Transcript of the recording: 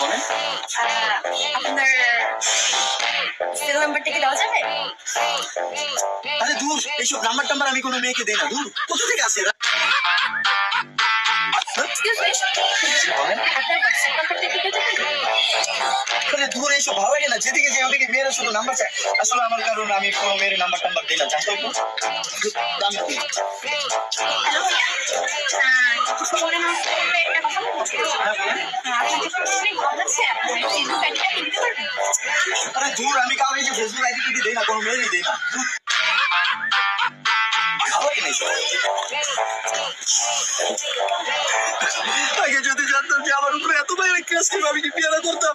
বলেন। আপনার সেল নাম্বারটা কি দেওয়া যাবে? আরে দূর, এইসব নাম্বার টাম্বার আমি কোনো মেয়েকে দেই না। দূর, কোথা থেকে আসে এরা? এক্সকিউজ মি, বলেন। আপনার হোয়াটসঅ্যাপ নাম্বারটা কি দিতে পারবেন? আরে দূর, এইসব ভালো লাগে না। যেদিকে যে ওদিকে মেয়েরা শুধু নাম্বার চায়। আসলে আমার কারণ আমি কোনো মেয়ের নাম্বার টাম্বার দিই না, জানতো একটু দাম দিই। হ্যালো ভাইয়া, কিছু মনে না করলে একটা কথা বলবো? আপনার কি কোনো কল আছে? আপনার ফেসবুক আইডিটা কি দিতে পারবেন? আরে দূর, আমি কাউকে যে ফেসবুক আইডি টিডি দেই না, কোনো মেয়েরই দেই না। ধুর, ভালো লাগে না এইসব। আগে যদি জানতাম যে আমার উপরে এত বাইরে ক্রাশ করবে, আমি কি বিয়ে না করতাম।